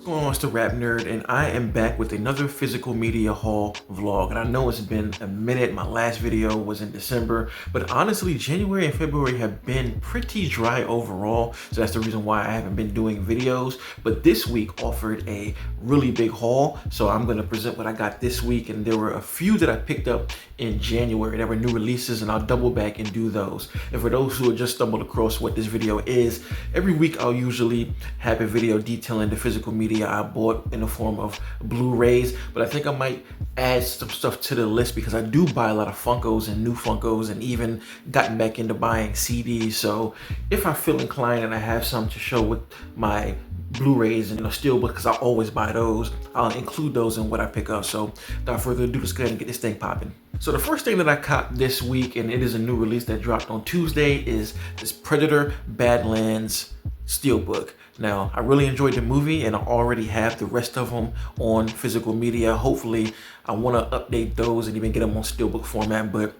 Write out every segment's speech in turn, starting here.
What's going on? It's the RapNerd, and I am back with another physical media haul vlog. And I know it's been a minute. My last video was in December, but honestly, January and February have been pretty dry overall. So that's the reason why I haven't been doing videos. But this week offered a really big haul. So I'm going to present what I got this week. And there were a few that I picked up in January. There were new releases, and I'll double back and do those. And for those who have just stumbled across what this video is, every week I'll usually have a video detailing the physical media I bought in the form of Blu-rays, but I think I might add some stuff to the list because I do buy a lot of Funkos and new Funkos, and even gotten back into buying CDs. So if I feel inclined and I have some to show with my Blu-rays and Steelbook, because I always buy those, I'll include those in what I pick up. So without further ado, let's go ahead and get this thing popping. So the first thing that I caught this week, and it is a new release that dropped on Tuesday, is this Predator Badlands Steelbook. Now, I really enjoyed the movie, and I already have the rest of them on physical media. Hopefully, I want to update those and even get them on Steelbook format, but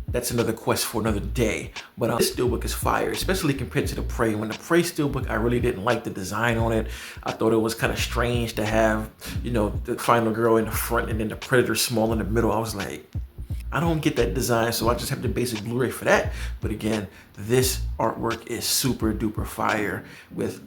that's another quest for another day. But this Steelbook is fire, especially compared to the Prey. When the Prey Steelbook, I really didn't like the design on it. I thought it was kind of strange to have, the final girl in the front and then the Predator small in the middle. I was like, I don't get that design, so I just have the basic Blu-ray for that. But again, this artwork is super duper fire with,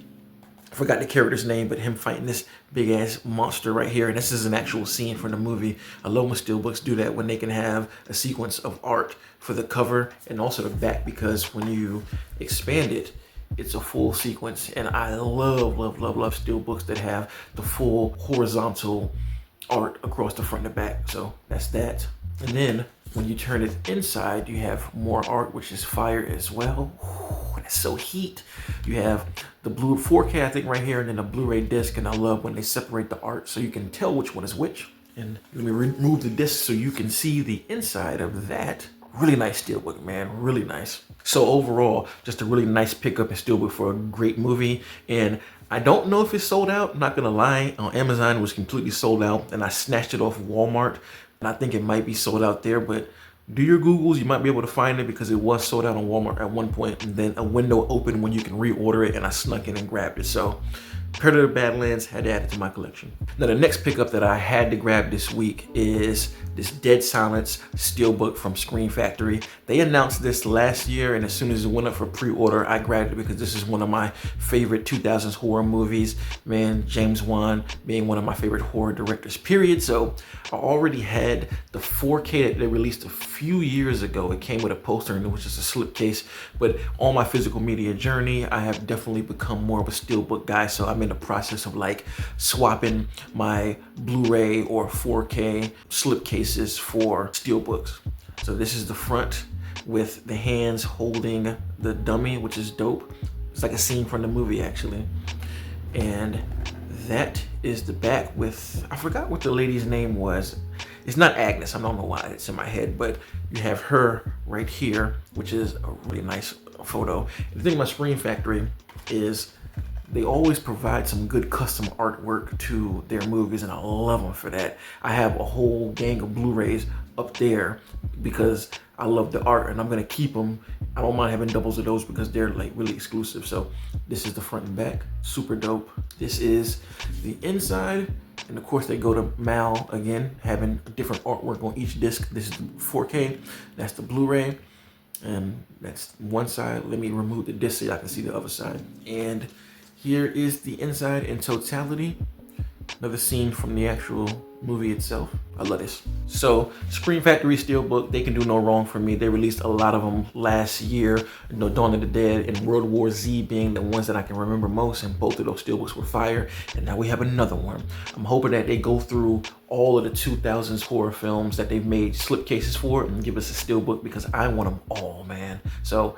I forgot the character's name, but him fighting this big ass monster right here. And this is an actual scene from the movie. I love when Steelbooks do that, when they can have a sequence of art for the cover and also the back, because when you expand it, it's a full sequence. And I love Steelbooks that have the full horizontal art across the front and the back. So that's that. And then when you turn it inside, you have more art, which is fire as well. Ooh, that's so heat. You have the blue 4K, I think, right here, and then a Blu-ray disc. And I love when they separate the art so you can tell which one is which. And let me remove the disc so you can see the inside of that. Really nice Steelbook, man, really nice. So overall, just a really nice pickup in Steelbook for a great movie. And I don't know if it's sold out, not gonna lie. On Amazon, it was completely sold out, and I snatched it off Walmart. And I think it might be sold out there, but do your Googles, you might be able to find it because it was sold out on Walmart at one point, and then a window opened when you can reorder it, and I snuck in and grabbed it. So Predator Badlands, had to add it to my collection. Now the next pickup that I had to grab this week is this Dead Silence Steelbook from Screen Factory. They announced this last year, and as soon as it went up for pre-order, I grabbed it because this is one of my favorite 2000s horror movies. Man, James Wan being one of my favorite horror directors, period. So I already had the 4K that they released a few years ago. It came with a poster and it was just a slipcase. But on my physical media journey, I have definitely become more of a Steelbook guy. So I'm in the process of like swapping my Blu-ray or 4K slipcases for Steelbooks. So this is the front with the hands holding the dummy, which is dope. It's like a scene from the movie actually. And that is the back with, I forgot what the lady's name was. It's not Agnes, I don't know why it's in my head, but you have her right here, which is a really nice photo. The thing about Screen Factory is they always provide some good custom artwork to their movies, and I love them for that. I have a whole gang of Blu-rays up there because I love the art, and I'm gonna keep them. I don't mind having doubles of those because they're like really exclusive. So this is the front and back, super dope. This is the inside, and of course they go to Mal again, having different artwork on each disc. This is the 4K, that's the Blu-ray, and that's one side. Let me remove the disc so y'all can see the other side. And here is the inside in totality. Another scene from the actual movie itself. I love this. So Screen Factory Steelbook, they can do no wrong for me. They released a lot of them last year. Dawn of the Dead and World War Z being the ones that I can remember most, and both of those Steelbooks were fire. And now we have another one. I'm hoping that they go through all of the 2000s horror films that they've made slipcases for and give us a Steelbook, because I want them all, man. So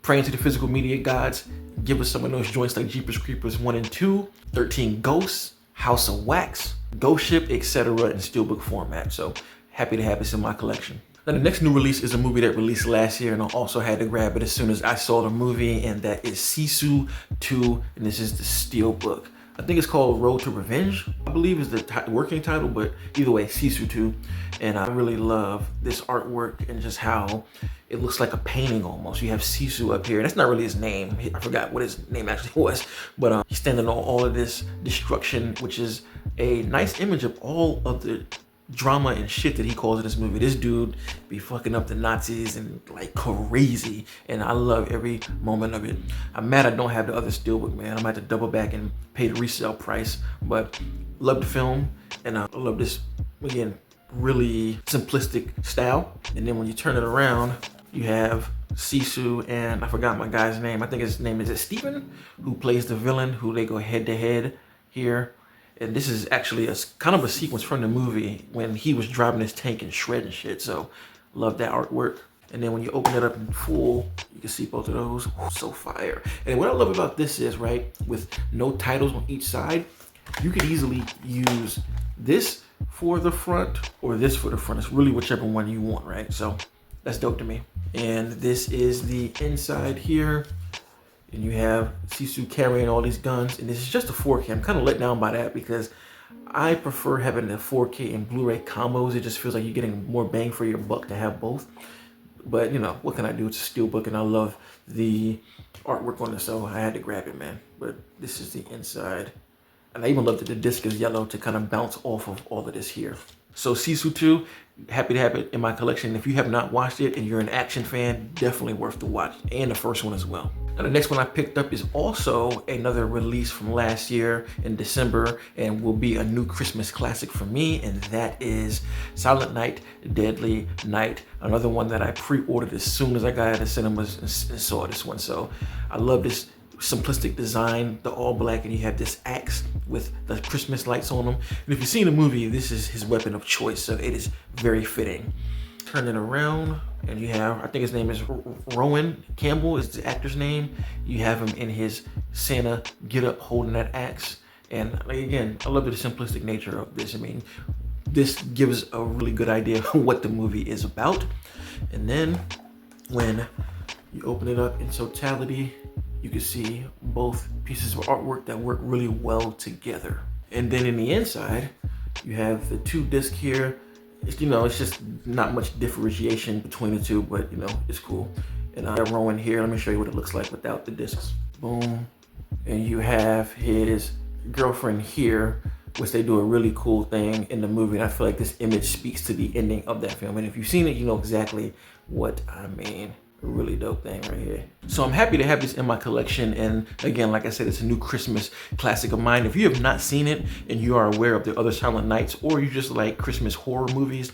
praying to the physical media gods, give us some of those joints like Jeepers Creepers 1 and 2, 13 Ghosts, House of Wax, Ghost Ship, etc. in Steelbook format. So happy to have this in my collection. Now the next new release is a movie that released last year, and I also had to grab it as soon as I saw the movie, and that is Sisu 2, and this is the Steelbook. I think it's called Road to Revenge, I believe is the working title, but either way, Sisu 2. And I really love this artwork and just how it looks like a painting almost. You have Sisu up here. That's not really his name. I forgot what his name actually was, but he's standing on all of this destruction, which is a nice image of all of the drama and shit that he calls in this movie. This dude be fucking up the Nazis and like crazy, and I love every moment of it. I'm mad I don't have the other Steelbook, man. I'm gonna have to double back and pay the resale price, but love the film, and I love this, again, really simplistic style. And then when you turn it around, you have Sisu, and I forgot my guy's name. I think his name is Stephen, who plays the villain, who they go head to head here. And this is actually a kind of a sequence from the movie when he was driving his tank and shredding shit. So love that artwork. And then when you open it up in full, you can see both of those. So fire. And what I love about this is, right, with no titles on each side, you could easily use this for the front or this for the front. It's really whichever one you want, right? So that's dope to me. And this is the inside here. And you have Sisu carrying all these guns, and this is just a 4K. I'm kind of let down by that because I prefer having the 4K and Blu-ray combos. It just feels like you're getting more bang for your buck to have both. But you know, what can I do? It's a Steelbook, and I love the artwork on it, so I had to grab it, man. But this is the inside. And I even love that the disc is yellow to kind of bounce off of all of this here. So Sisu 2, happy to have it in my collection. If you have not watched it and you're an action fan, definitely worth the watch, and the first one as well. Now the next one I picked up is also another release from last year in December and will be a new Christmas classic for me, and that is Silent Night, Deadly Night. Another one that I pre-ordered as soon as I got out of the cinemas and saw this one. So I love this simplistic design, the all black, and you have this axe with the Christmas lights on them. And if you've seen the movie, this is his weapon of choice, so it is very fitting. Turn it around, and you have, I think his name is Rowan Campbell is the actor's name. You have him in his Santa getup holding that axe. And again, I love the simplistic nature of this. I mean, this gives a really good idea of what the movie is about. And then when you open it up in totality, you can see both pieces of artwork that work really well together. And then in the inside, you have the two discs here. It's, you know, it's just not much differentiation between the two, but you know, it's cool. And I have Rowan here. Let me show you what it looks like without the discs. Boom. And you have his girlfriend here, which they do a really cool thing in the movie. And I feel like this image speaks to the ending of that film. And if you've seen it, you know exactly what I mean. A really dope thing right here. So I'm happy to have this in my collection, and again, like I said, it's a new Christmas classic of mine. If you have not seen it and you are aware of the other Silent Nights, or you just like Christmas horror movies,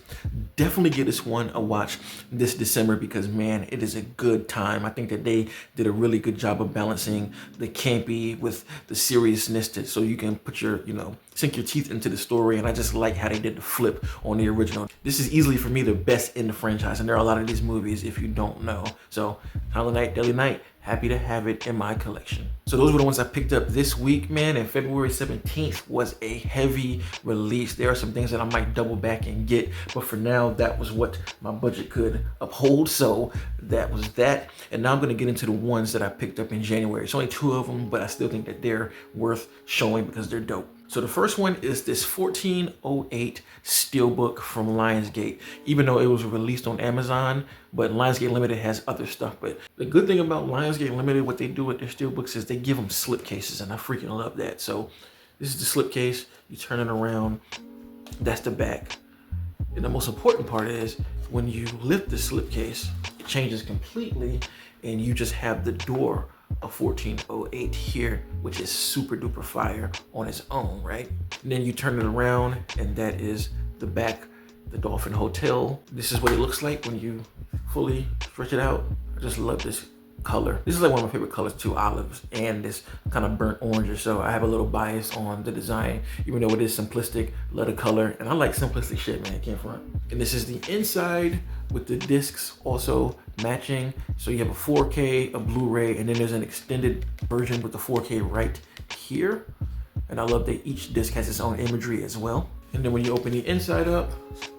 definitely give this one a watch this December because man, it is a good time. I think that they did a really good job of balancing the campy with the seriousness so you can put your, you know, sink your teeth into the story. And I just like how they did the flip on the original. This is easily for me the best in the franchise, and there are a lot of these movies if you don't know. So Silent Night, Deadly Night, happy to have it in my collection. So those were the ones I picked up this week, man. And February 17th was a heavy release. There are some things that I might double back and get, but for now, that was what my budget could uphold. So that was that. And now I'm gonna get into the ones that I picked up in January. It's only 2 of them, but I still think that they're worth showing because they're dope. So the first one is this 1408 Steelbook from Lionsgate. Even though it was released on Amazon, but Lionsgate Limited has other stuff. But the good thing about Lionsgate Limited, what they do with their Steelbooks is they give them slip cases, and I freaking love that. So this is the slip case. You turn it around, that's the back. And the most important part is when you lift the slip case, it changes completely, and you just have the door of 1408 here, which is super duper fire on its own, right? And then you turn it around, and that is the back, the Dolphin Hotel. This is what it looks like when you fully stretch it out. I just love this color. This is like one of my favorite colors too, olives and this kind of burnt orange or so. I have a little bias on the design, even though it is simplistic, love the color, and I like simplistic shit, man, I can't front. And this is the inside with the discs also matching. So you have a 4K, a Blu-ray, and then there's an extended version with the 4K right here. And I love that each disc has its own imagery as well. And then when you open the inside up,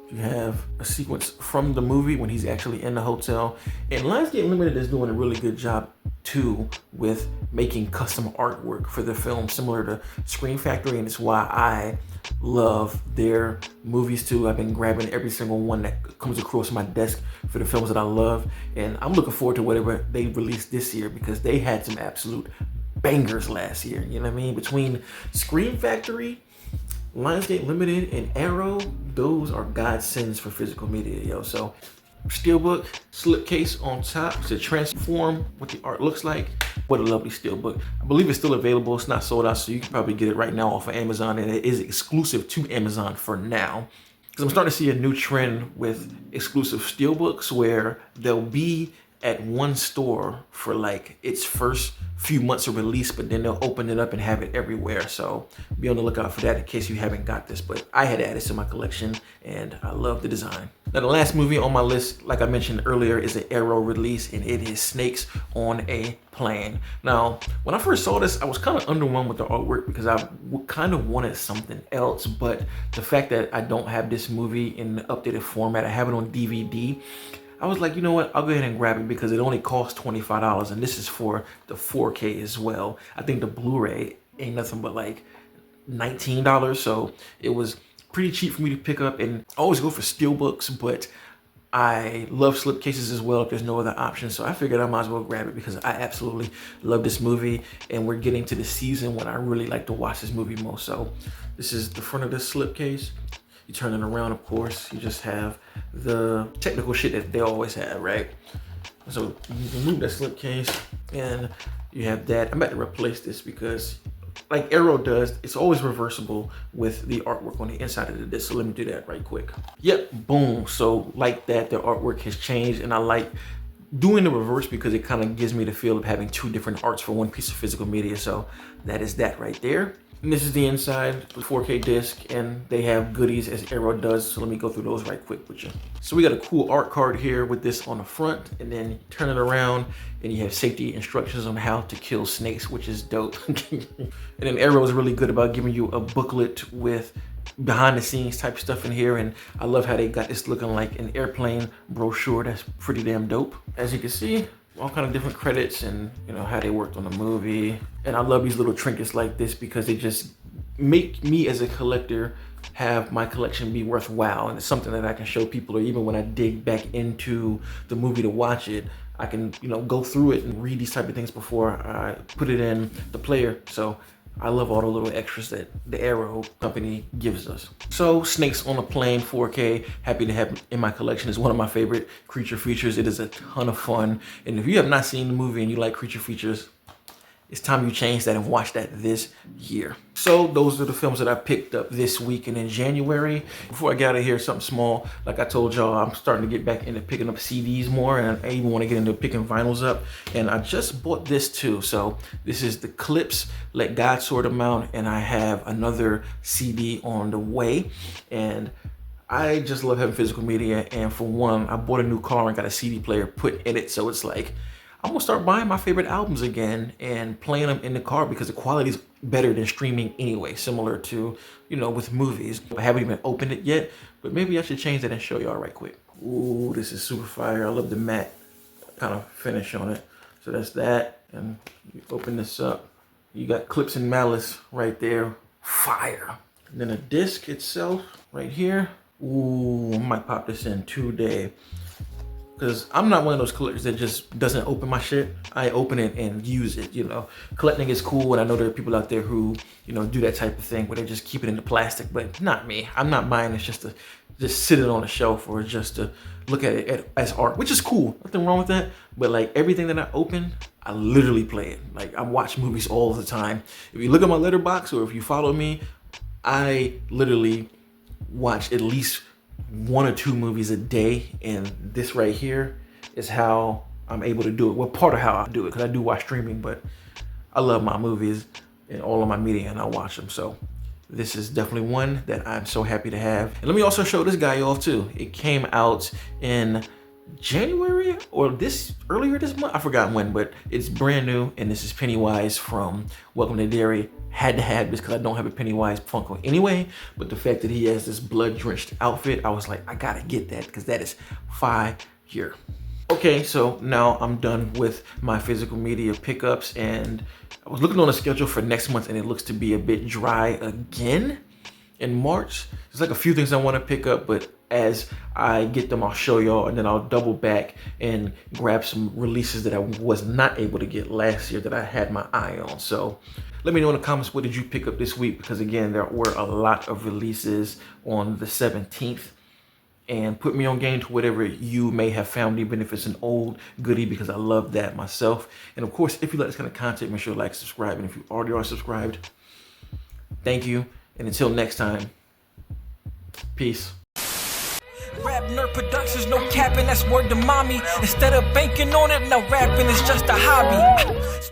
you have a sequence from the movie when he's actually in the hotel. And Lionsgate Limited is doing a really good job too with making custom artwork for the film, similar to Scream Factory, and it's why I love their movies too. I've been grabbing every single one that comes across my desk for the films that I love, and I'm looking forward to whatever they release this year because they had some absolute bangers last year. You know what I mean? Between Scream Factory, Lionsgate Limited, and Arrow, those are godsends for physical media, yo. So Steelbook slipcase on top to transform what the art looks like. What a lovely Steelbook. I believe it's still available. It's not sold out, so you can probably get it right now off of Amazon, and it is exclusive to Amazon for now. Because I'm starting to see a new trend with exclusive Steelbooks where they'll be at one store for like its first few months of release, but then they'll open it up and have it everywhere. So be on the lookout for that in case you haven't got this, but I had added to my collection and I love the design. Now the last movie on my list, like I mentioned earlier, is an Arrow release, and it is Snakes on a Plane. Now, when I first saw this, I was kind of underwhelmed with the artwork because I kind of wanted something else, but the fact that I don't have this movie in the updated format, I have it on DVD, I was like, you know what, I'll go ahead and grab it because it only costs $25, and this is for the 4K as well. I think the Blu-ray ain't nothing but like $19, so it was pretty cheap for me to pick up. And I always go for Steelbooks, but I love slipcases as well if there's no other option, so I figured I might as well grab it because I absolutely love this movie, and we're getting to the season when I really like to watch this movie most. So this is the front of the slipcase. You turn it around, of course, you just have the technical shit that they always have, right? So you remove that slipcase and you have that. I'm about to replace this because like Arrow does, it's always reversible with the artwork on the inside of the disc. So let me do that right quick. Yep, boom. So like that, the artwork has changed, and I like doing the reverse because it kind of gives me the feel of having two different arts for one piece of physical media. So that is that right there. And this is the inside, the 4K disc, and they have goodies as Arrow does. So let me go through those right quick with you. So we got a cool art card here with this on the front, and then you turn it around and you have safety instructions on how to kill snakes, which is dope. And then Arrow is really good about giving you a booklet with behind the scenes type stuff in here, and I love how they got this looking like an airplane brochure. That's pretty damn dope. As you can see, all kind of different credits and you know how they worked on the movie. And I love these little trinkets like this because they just make me as a collector have my collection be worthwhile, and it's something that I can show people, or even when I dig back into the movie to watch it, I can, you know, go through it and read these type of things before I put it in the player. So I love all the little extras that the Arrow company gives us. So Snakes on a Plane 4K, happy to have in my collection. Is one of my favorite creature features. It is a ton of fun. And if you have not seen the movie and you like creature features, it's time you change that and watch that this year. So those are the films that I picked up this week and in January. Before I get out of here, something small. Like I told y'all, I'm starting to get back into picking up CDs more, and I even want to get into picking vinyls up. And I just bought this too. So this is the Clips, Let God Sort Them Out, and I have another CD on the way. And I just love having physical media. And for one, I bought a new car and got a CD player put in it. So it's like, I'm gonna start buying my favorite albums again and playing them in the car because the quality is better than streaming anyway, similar to, you know, with movies. I haven't even opened it yet, but maybe I should change that and show y'all right quick. Ooh, this is super fire. I love the matte kind of finish on it. So that's that. And you open this up, you got Clips and Malice right there. Fire. And then a disc itself right here. Ooh, I might pop this in today. Because I'm not one of those collectors that just doesn't open my shit. I open it and use it, you know. Collecting is cool, and I know there are people out there who, you know, do that type of thing where they just keep it in the plastic, but not me. I'm not buying this just to just sit it on a shelf or just to look at it as art, which is cool. Nothing wrong with that. But like everything that I open, I literally play it. Like I watch movies all the time. If you look at my letterbox or if you follow me, I literally watch at least 1 or 2 movies a day, and this right here is how I'm able to do it. Well, part of how I do it, because I do watch streaming, but I love my movies and all of my media, and I watch them. So this is definitely one that I'm so happy to have. And let me also show this guy off too. It came out in January or earlier this month. I forgot when, but it's brand new, and this is Pennywise from Welcome to Derry. Had to have this because I don't have a Pennywise Funko anyway, but the fact that he has this blood-drenched outfit, I was like, I gotta get that because that is fire. Okay, so now I'm done with my physical media pickups, and I was looking on the schedule for next month and it looks to be a bit dry again in March. There's like a few things I want to pick up, but as I get them, I'll show y'all, and then I'll double back and grab some releases that I was not able to get last year that I had my eye on. So let me know in the comments, what did you pick up this week? Because again, there were a lot of releases on the 17th. And put me on game to whatever you may have found, even if it's an old goodie, because I love that myself. And of course, if you like this kind of content, make sure to like, subscribe. And if you already are subscribed, thank you. And until next time, peace. RapNerd Productions, no capping, that's word to mommy. Instead of banking on it, now rapping is just a hobby.